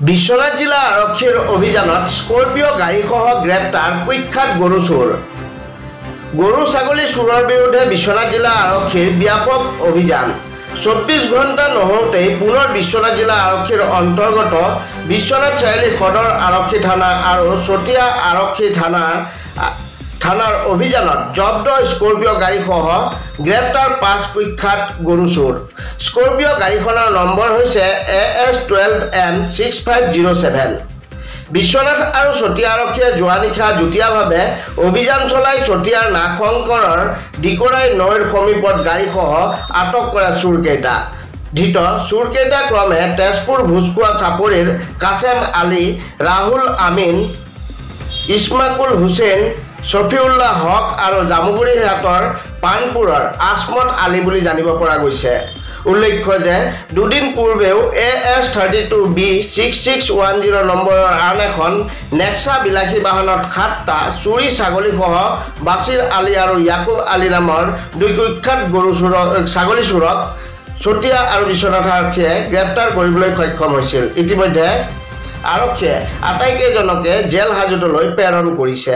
বিশ্বনাথ জিলা আৰক্ষীৰ অভিযানত স্কৰপিঅ গাড়ীসহ গ্ৰেপ্তাৰ কুখ্যাত গৰু চোৰ। গৰু ছাগলী চোৰৰ বিৰুদ্ধে বিশ্বনাথ জিলা আৰক্ষীৰ ব্যাপক অভিযান। 24 ঘণ্টা নহওঁতেই পুনৰ বিশ্বনাথ জিলা আৰক্ষীৰ অন্তৰ্গত বিশ্বনাথ চাৰিআলি সদৰ আৰক্ষী থানা আৰু চতিয়া আৰক্ষী থানাৰ অভিযানত জব্দ স্কৰপিঅ গাড়ীসহ গ্ৰেপ্তাৰ 5 কুখ্যাত গৰু চোৰ। স্কৰপিঅ গাড়ীখনৰ নম্বৰ হৈছে AS12M6507। বিশ্বনাথ আৰু চতিয়া আৰক্ষীয়ে যোৱা নিশা যুটীয়াভাৱে অভিযান চলাই চতিয়াৰ নাগশংকৰৰ ডিকৰাই নৈৰ সমীপত গাড়ীসহ আটক কৰা চোৰকেইটা। ধৃত চোৰকেইটা ক্ৰমে তেজপুৰ ভোজখোৱা চাপৰিৰ কাছেম আলী, ৰাহুল আমিন, ইছমাকুল হুছেইন, শফিউল্লাহ হক আৰু জামুগুৰিহাটৰ পানপুৰৰ আসমত আলী বুলি জানিব পৰা গৈছে। উল্লেখ্য যে দুদিন পূৰ্বেও AS32B6610 নম্বৰৰ আন এখন নেক্সা বিলাসী বাহনত 7টা চুৰি ছাগলীসহ বাছিৰ আলী আৰু ইয়াকুব আলী নামৰ 2 কুখ্যাত ছাগলী চোৰক চতিয়া আৰু বিশ্বনাথ আৰক্ষীয়ে গ্ৰেপ্তাৰ কৰিবলৈ সক্ষম হৈছিল। ইতিমধ্যে আৰক্ষীয়ে আটাইকেইজনকে জেল হাজতলৈ প্ৰেৰণ কৰিছে।